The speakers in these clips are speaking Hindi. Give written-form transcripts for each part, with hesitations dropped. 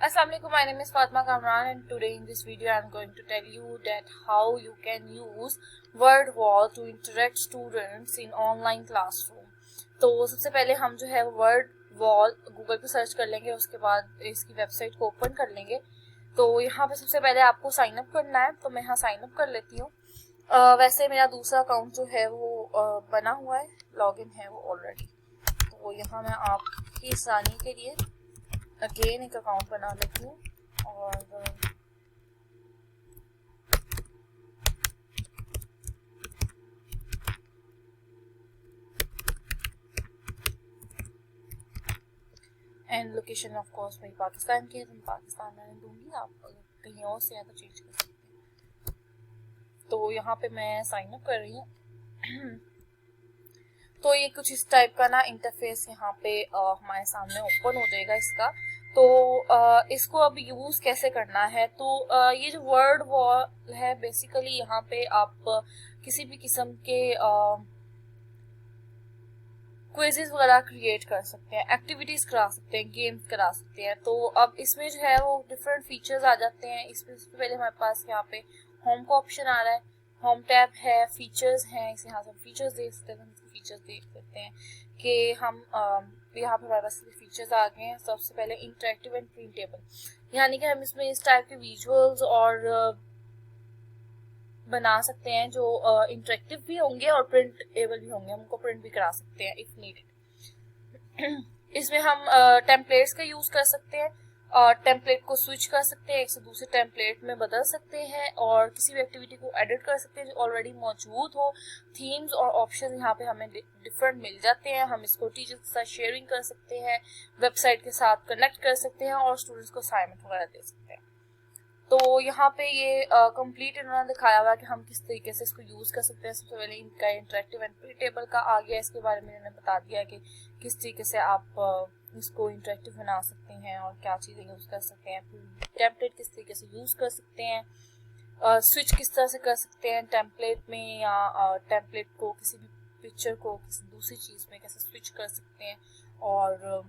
Assalamu alaikum, my name is Fatma Kamran and today in this video I am going to tell you that how you can use word wall to interact students in online classroom. तो सबसे पहले हम जो है वर्ड वॉल गूगल पे सर्च कर लेंगे, उसके बाद इसकी वेबसाइट को ओपन कर लेंगे। तो यहाँ पे सबसे पहले आपको साइन अप करना है, तो मैं यहाँ साइन अप कर लेती हूँ। वैसे मेरा दूसरा अकाउंट जो है वो बना हुआ है, लॉगिन है वो ऑलरेडी। तो यहाँ मैं आपकी आसानी के लिए अगेन एक अकाउंट बना लेती हूँ और एंड लोकेशन ऑफ कोर्स मेरी पाकिस्तान की है, तो मैं पाकिस्तान में दूंगी। आप कहीं और से या तो चेंज कर सकते हैं। तो यहाँ पे मैं साइन अप कर रही हूँ। तो ये कुछ इस टाइप का ना इंटरफेस यहाँ पे हमारे सामने ओपन हो जाएगा इसका। तो इसको अब यूज कैसे करना है, तो ये जो वर्ड वॉल है बेसिकली यहाँ पे आप किसी भी किस्म के क्विजेस वगैरह क्रिएट कर सकते हैं, एक्टिविटीज करा सकते हैं, गेम्स करा सकते हैं। तो अब इसमें जो है वो डिफरेंट फीचर्स आ जाते हैं। इसमें सबसे पहले हमारे पास यहाँ पे होम का ऑप्शन आ रहा है, होम टैब है, फीचर्स हैं, इस यहाँ से हम फीचर्स देख सकते हैं। फीचर्स देख सकते हैं कि हम यहाँ पे हमारे पास फीचर्स आ गए हैं। सबसे पहले इंटरेक्टिव एंड प्रिंटेबल, यानी कि हम इसमें इस टाइप के विजुअल्स और बना सकते हैं जो इंटरेक्टिव भी होंगे और प्रिंटेबल भी होंगे। हम उनको प्रिंट भी करा सकते हैं इफ नीडेड। इसमें हम टेम्पलेट्स का यूज कर सकते हैं और टेम्पलेट को स्विच कर सकते हैं, एक से दूसरे टेम्पलेट में बदल सकते हैं और किसी भी एक्टिविटी को एडिट कर सकते हैं जो ऑलरेडी मौजूद हो। थीम्स और ऑप्शन यहाँ पे हमें डिफरेंट मिल जाते हैं। हम इसको टीचर्स के साथ शेयरिंग कर सकते हैं, वेबसाइट के साथ कनेक्ट कर सकते हैं और स्टूडेंट्स को असाइनमेंट वगैरह दे सकते हैं। तो यहाँ पे ये कंप्लीट इन्होंने दिखाया हुआ है कि हम किस तरीके से इसको यूज कर सकते हैं। सबसे पहले इनका इंटरेक्टिव एंड प्रिंटेबल का आ गया, इसके बारे में इन्होंने बता दिया कि किस तरीके से आप इसको इंटरेक्टिव बना सकते हैं और क्या चीज़ें यूज कर सकते हैं। टेम्पलेट किस तरीके से यूज कर सकते हैं, स्विच किस तरह से कर सकते हैं टेम्पलेट में, या टेम्पलेट को किसी भी पिक्चर को किसी दूसरी चीज़ में कैसे स्विच कर सकते हैं, और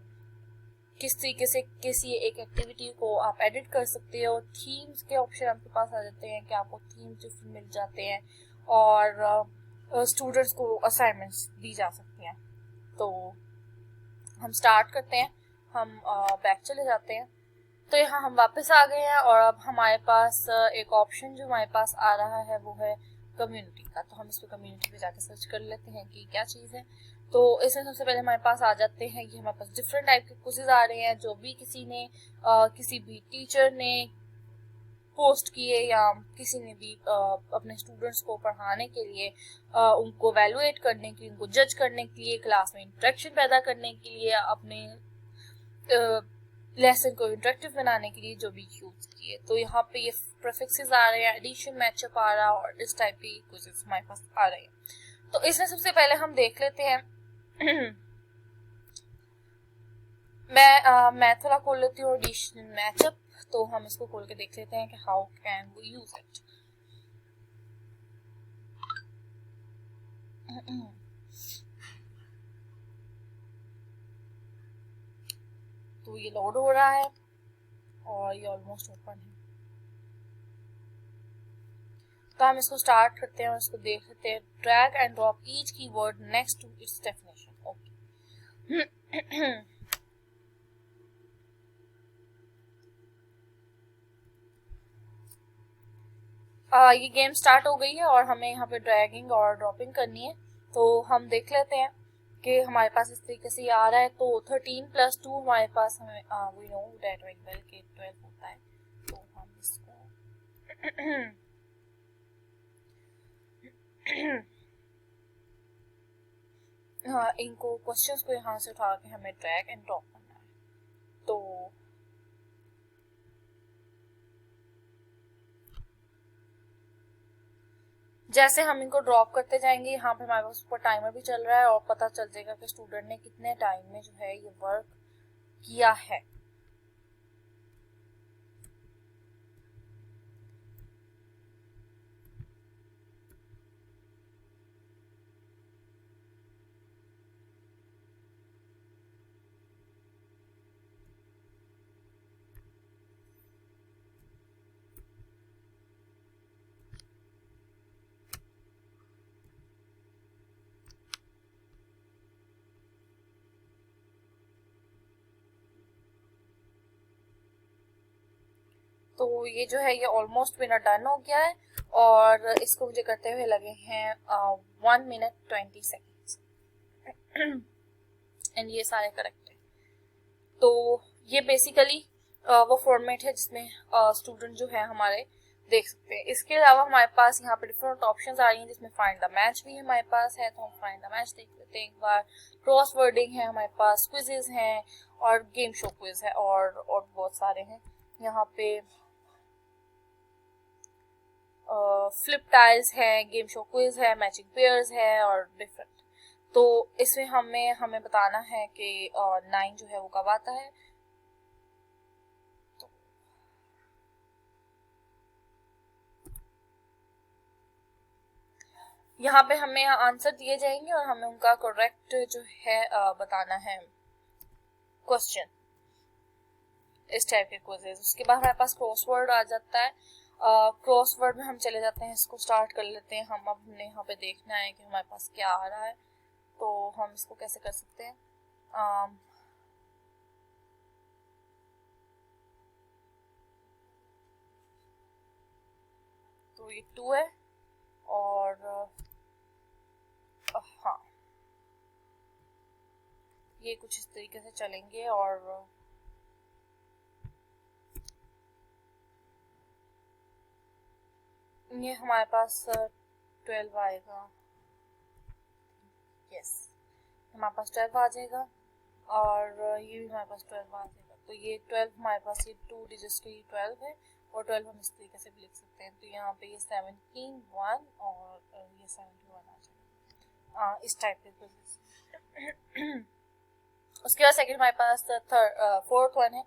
किस तरीके से किसी एक एक्टिविटी को आप एडिट कर सकते हो। थीम्स के ऑप्शन आपके पास आ जाते हैं कि आपको थीम्स डिफरेंट मिल जाते हैं और स्टूडेंट्स को असाइनमेंट्स दी जा सकती हैं। तो हम स्टार्ट करते हैं, हम बैक चले जाते हैं। तो यहाँ हम वापस आ गए हैं और अब हमारे पास एक ऑप्शन जो हमारे पास आ रहा है वो है कम्युनिटी का। तो हम इस पर कम्युनिटी पे जाकर सर्च कर लेते हैं कि क्या चीज़ है। तो इसमें सबसे पहले हमारे पास आ जाते हैं कि हमारे पास डिफरेंट टाइप के क्विज़ेस आ रहे हैं जो भी किसी ने किसी भी टीचर ने पोस्ट किए या किसी ने भी अपने स्टूडेंट्स को पढ़ाने के लिए, उनको वैल्यूएट करने के लिए, उनको जज करने के लिए, क्लास में इंटरेक्शन पैदा करने के लिए, अपने लेसन को इंटरेक्टिव बनाने के लिए जो भी यूज किए। तो यहाँ पे ये प्रीफिक्सेस आ रहे हैं, एडिशन मैचअप आ रहा है और इस टाइप के क्विज़ेस हमारे पास आ रहे हैं। तो इसमें सबसे पहले हम देख लेते हैं। मैं थोड़ा खोल लेती हूँ एडिशन मैचअप। तो हम इसको खोल के देख लेते हैं कि how can we use it. तो ये लोड हो रहा है और ये ऑलमोस्ट ओपन है। तो हम इसको स्टार्ट करते हैं और इसको देख लेते हैं। Drag and drop each keyword next to its definition. Okay. ये गेम स्टार्ट हो गई है और हमें यहाँ पे ड्रैगिंग और ड्रॉपिंग करनी है। तो हम देख लेते हैं कि हमारे पास इस तरीके से आ रहा है। तो 13 + 2 हमारे पास हमें we know that very well कि 12 होता है। तो हम इसको हाँ, इनको क्वेश्चंस को यहाँ से उठा के हमें ड्रैग एंड ड्रॉप करना है। तो जैसे हम इनको ड्रॉप करते जाएंगे, यहाँ पे हमारे पास ऊपर टाइमर भी चल रहा है और पता चल जाएगा कि स्टूडेंट ने कितने टाइम में जो है ये वर्क किया है। तो ये जो है ये ऑलमोस्ट मेरा डन हो गया है और इसको मुझे करते हुए लगे हैं 1 मिनट 20 सेकेंड्स एंड ये सारे करेक्ट है। तो ये बेसिकली वो फॉर्मेट है जिसमें स्टूडेंट जो है हमारे देख सकते हैं। इसके अलावा हमारे पास यहाँ पे डिफरेंट ऑप्शंस आ रही हैं जिसमें फाइंड द मैच भी हमारे पास है, तो हम फाइंड द मैच देख लेते हैं एक बार। क्रॉस वर्डिंग है हमारे पास, क्विजेज हैं और गेम शो क्विज है और बहुत सारे हैं यहाँ पे। फ्लिप टाइल्स है, गेम शो क्विज है, मैचिंग पेयर्स है और डिफरेंट। तो इसमें हमें बताना है कि 9 जो है वो कब आता है। तो यहाँ पे हमें आंसर दिए जाएंगे और हमें उनका करेक्ट जो है बताना है क्वेश्चन, इस टाइप के क्विजेस। उसके बाद हमारे पास क्रॉसवर्ड आ जाता है। क्रॉसवर्ड में हम चले जाते हैं, इसको स्टार्ट कर लेते हैं हम। अब हमने यहाँ पे देखना है कि हमारे पास क्या आ रहा है, तो हम इसको कैसे कर सकते हैं। तो ये 2 है और हाँ ये कुछ इस तरीके से चलेंगे और ये हमारे पास 12 आएगा। यस, हमारे पास 12 आ जाएगा और ये भी हमारे पास 12 आ जाएगा। तो ये 12 हमारे पास, ये 2 डिजिट्स के 12 है और 12 हम इस तरीके से भी लिख सकते हैं। तो यहाँ पे ये 17 1 और ये 71 आ जाएगा, इस टाइप के। उसके बाद सेकंड हमारे पास फोर्थ वन है,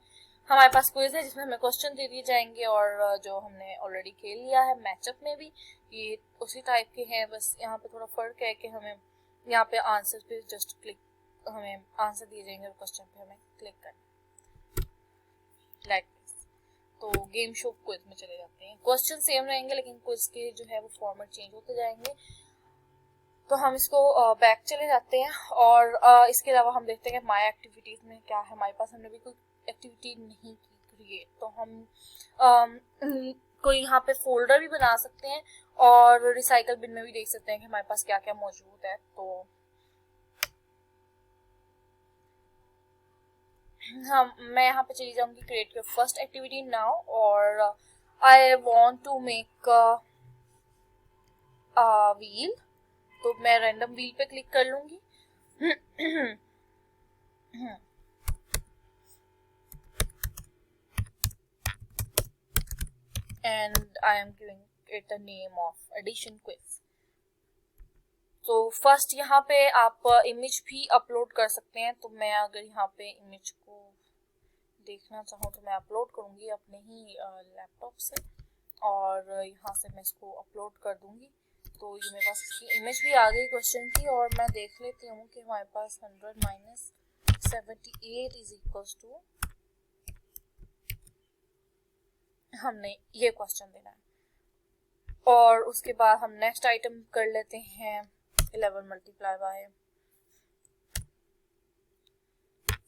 हमारे पास क्विज है जिसमें हमें क्वेश्चन दे दिए जाएंगे और जो हमने ऑलरेडी खेल लिया है मैचअप में भी ये उसी टाइप के हैं। बस यहाँ पे थोड़ा फर्क है कि हमें यहाँ पे आंसर पे जस्ट क्लिक, हमें आंसर दिए जाएंगे और क्वेश्चन पे हमें क्लिक करना लाइक दिस। तो गेम शो क्विज में चले जाते हैं, क्वेश्चन सेम रहेंगे लेकिन क्विज के जो है वो फॉर्मेट चेंज होते जाएंगे। तो हम इसको बैक चले जाते हैं और इसके अलावा हम देखते हैं कि माय एक्टिविटीज में क्या है हमारे पास। हमने भी कोई एक्टिविटी नहीं की क्रिएट, तो हम कोई यहाँ पे फोल्डर भी बना सकते हैं और रिसाइकल बिन में भी देख सकते हैं कि हमारे पास क्या क्या मौजूद है। तो मैं यहाँ पे चली जाऊंगी create your first activity now और I want to make wheel. तो मैं रैंडम व्हील पे क्लिक कर लूंगी and I am giving it the name of addition quiz। तो फर्स्ट यहाँ पे आप इमेज भी अपलोड कर सकते हैं। तो मैं अगर यहाँ पे इमेज को देखना चाहूँ तो मैं अपलोड करूँगी अपने ही लैपटॉप से और यहाँ से मैं इसको अपलोड कर दूँगी। तो ये मेरे पास इसकी इमेज भी आ गई क्वेश्चन की और मैं देख लेती हूँ कि हमारे पास 100 - 78 इज इक्वल्स टू, हमने ये क्वेश्चन देना है। और उसके बाद हम नेक्स्ट आइटम कर लेते हैं 11 multiply by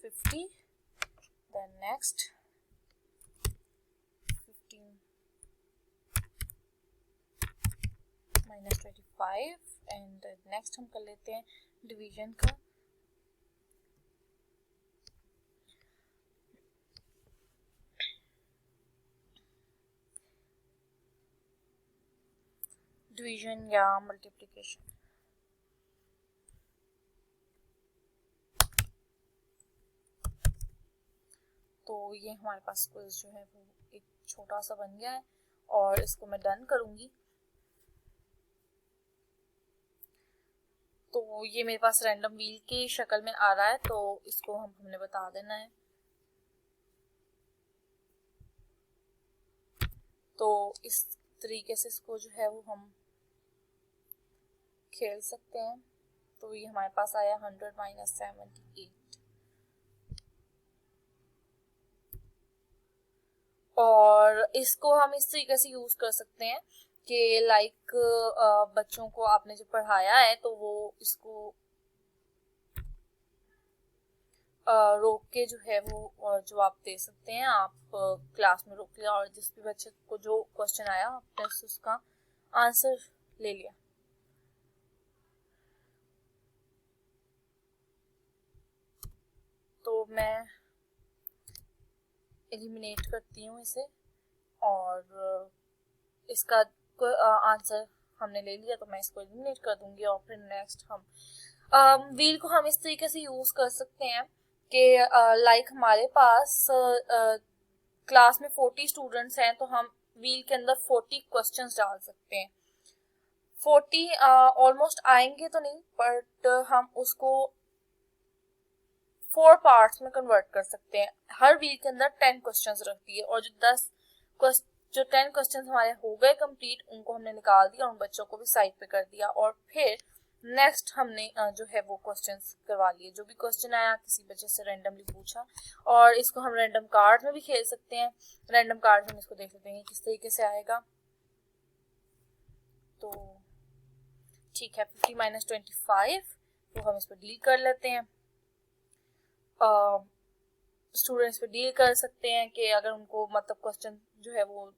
50, then next 15 - 25 and next हम कर लेते हैं डिवीजन का। डिवीजन या मल्टीप्लिकेशन। तो ये हमारे पास क्विज जो है वो एक छोटा सा बन गया है और इसको मैं डन करूंगी। तो ये मेरे पास रैंडम व्हील की शक्ल में आ रहा है, तो इसको हमने बता देना है। तो इस तरीके से इसको जो है वो हम खेल सकते हैं। तो ये हमारे पास आया 100 - 78 और इसको हम इस तरीके से यूज कर सकते हैं कि लाइक बच्चों को आपने जो पढ़ाया है तो वो इसको रोक के जो है वो जवाब दे सकते हैं। आप क्लास में रोक लिया और जिस भी बच्चे को जो क्वेश्चन आया आपने उसका आंसर ले लिया। तो मैं एलिमिनेट करती हूँ इसे और इसका आंसर हमने ले लिया तो मैं इसको एलिमिनेट कर दूंगी। और फिर नेक्स्ट हम व्हील को हम इस तरीके से यूज कर सकते हैं कि लाइक हमारे पास क्लास में 40 स्टूडेंट्स हैं तो हम व्हील के अंदर 40 क्वेश्चंस डाल सकते हैं। 40 ऑलमोस्ट आएंगे तो नहीं, बट हम उसको 4 पार्ट्स में कन्वर्ट कर सकते हैं। हर व्हील के अंदर 10 क्वेश्चंस रखती है और जो 10 क्वेश्चंस हमारे हो गए कंप्लीट उनको हमने निकाल दिया, उन बच्चों को भी साइड पे कर दिया और फिर नेक्स्ट हमने जो है वो क्वेश्चंस करवा लिए। जो भी क्वेश्चन आया किसी बच्चे से रैंडमली पूछा और इसको हम रैंडम कार्ड में भी खेल सकते हैं। रैंडम कार्ड में हम इसको देख लेते हैं किस तरीके से आएगा। तो ठीक है, 50 माइनस 25 तो हम इस पर डील कर लेते हैं। स्टूडेंट्स पे डील कर सकते हैं कि अगर उनको मतलब क्वेश्चन जो है वो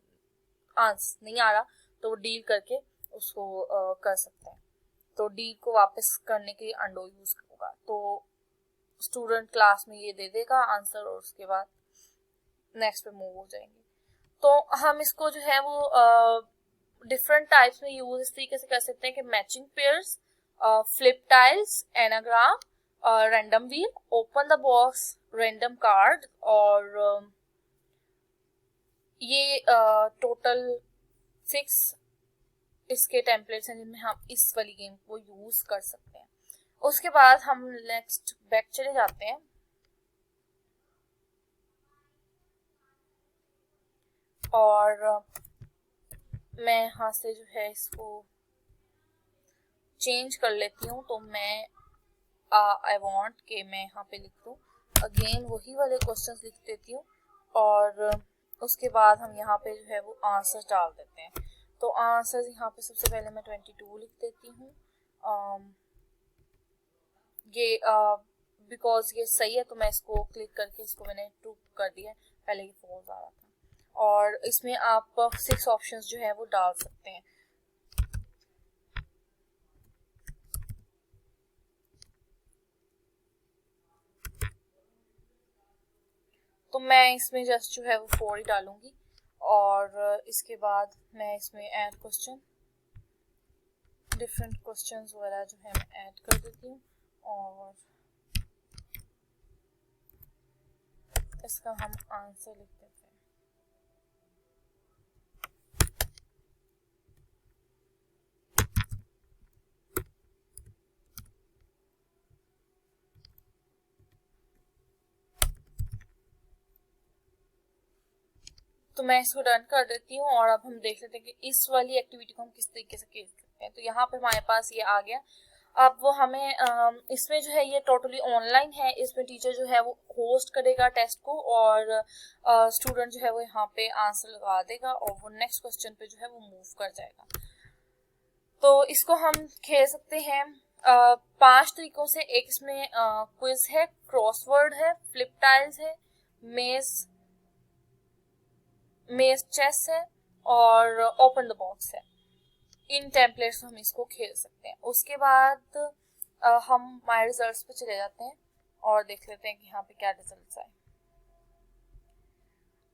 आंसर नहीं आ रहा तो वो डील करके उसको कर सकते हैं। तो डील को वापस करने के लिए अंडो यूज होगा। तो स्टूडेंट क्लास में ये दे देगा आंसर और उसके बाद नेक्स्ट पे मूव हो जाएंगे। तो हम इसको जो है वो डिफरेंट टाइप्स में यूज इस तरीके से कर सकते हैं कि matching pairs, flip tiles, anagram, random wheel, open the box, random card और ये टोटल 6 इसके टेम्पलेट्स हैं जिनमें हम इस वाली गेम को यूज कर सकते हैं। उसके बाद हम नेक्स्ट बैक चले जाते हैं और मैं यहाँ से जो है इसको चेंज कर लेती हूँ। तो मैं आई वांट कि मैं यहाँ पे लिख दूँ अगेन वही वाले क्वेश्चंस लिख देती हूँ और उसके बाद हम यहाँ पे जो है वो आंसर डाल देते हैं। तो आंसर यहाँ पे सबसे पहले मैं 22 लिख देती हूँ। ये बिकॉज ये सही है तो मैं इसको क्लिक करके इसको मैंने ट्रू कर दिया, पहले ये फॉल्स आ रहा था। और इसमें आप 6 ऑप्शंस जो है वो डाल सकते हैं। तो मैं इसमें जस्ट जो है वो 4 ही डालूंगी और इसके बाद मैं इसमें ऐड क्वेश्चन, डिफरेंट क्वेश्चंस वगैरह जो है मैं ऐड कर देती हूँ और इसका हम आंसर लिख देते हैं। तो मैं इसको डन कर देती हूँ और अब हम देख लेते हैं कि इस वाली एक्टिविटी को हम किस तरीके से कर सकते हैं। तो यहाँ पे हमारे पास ये आ गया। अब वो हमें इसमें जो है ये टोटली ऑनलाइन है। इसमें टीचर जो है वो होस्ट करेगा टेस्ट को और स्टूडेंट जो है वो यहाँ पे आंसर लगा देगा और वो नेक्स्ट क्वेश्चन पे जो है वो मूव कर जाएगा। तो इसको हम खेल सकते हैं 5 तरीकों से। एक इसमें क्विज है, क्रॉसवर्ड है, फ्लिप टाइल्स है, मेज चेस है और ओपन द बॉक्स है। इन टेम्पलेट्स हम इसको खेल सकते हैं। उसके बाद हम माय रिजल्ट्स पे चले जाते हैं और देख लेते हैं कि यहाँ पे क्या रिजल्ट्स आए।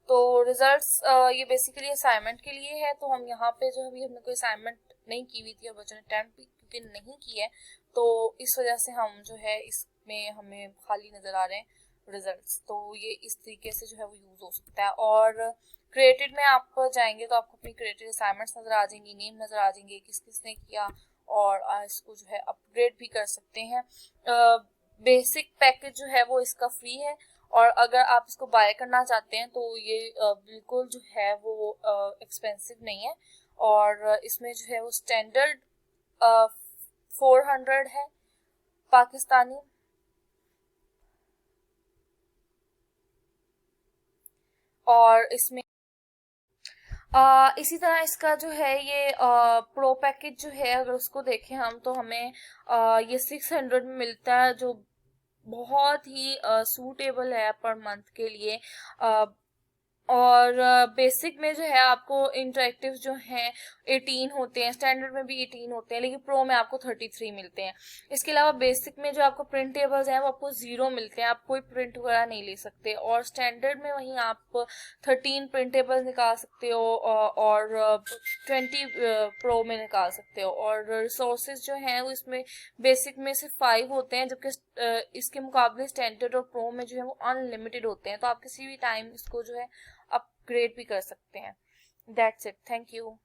तो रिजल्ट्स ये बेसिकली असाइनमेंट के लिए है। तो हम यहाँ पे जो अभी हमने कोई असाइनमेंट नहीं की हुई थी और बच्चों ने अटेम्प्ट भी क्योंकि नहीं की है तो इस वजह से हम जो है इसमें हमें खाली नजर आ रहे हैं रिजल्ट्स। तो ये इस तरीके से जो है वो यूज हो सकता है। और क्रिएटेड में आप जाएंगे तो आपको अपनी क्रिएटेड असाइनमेंट्स नजर आ जाएंगी, नेम नजर आ जाएंगे, किस किसने किया और इसको जो है अपग्रेड भी कर सकते हैं। बेसिक पैकेज जो है वो इसका फ्री है और अगर आप इसको बाय करना चाहते हैं तो ये बिल्कुल जो है वो एक्सपेंसिव नहीं है। और इसमें जो है वो स्टैंडर्ड 400 है पाकिस्तानी और इसमें इसी तरह इसका जो है ये प्रो पैकेज जो है अगर उसको देखें हम तो हमें ये 600 में मिलता है जो बहुत ही सूटेबल है पर मंथ के लिए। और बेसिक में जो है आपको इंटरेक्टिव जो हैं 18 होते हैं, स्टैंडर्ड में भी 18 होते हैं, लेकिन प्रो में आपको 33 मिलते हैं। इसके अलावा बेसिक में जो आपको प्रिंट टेबल्स हैं वो आपको 0 मिलते हैं, आप कोई प्रिंट वगैरह नहीं ले सकते। और स्टैंडर्ड में वहीं आप 13 प्रिंट टेबल्स निकाल सकते हो और 20 प्रो में निकाल सकते हो। और रिसोर्सेज जो हैं वो इसमें बेसिक में सिर्फ 5 होते हैं, जबकि इसके मुकाबले स्टैंडर्ड और प्रो में जो है वो अनलिमिटेड होते हैं, तो आप किसी भी टाइम इसको जो है अपग्रेड भी कर सकते हैं। That's it, thank you.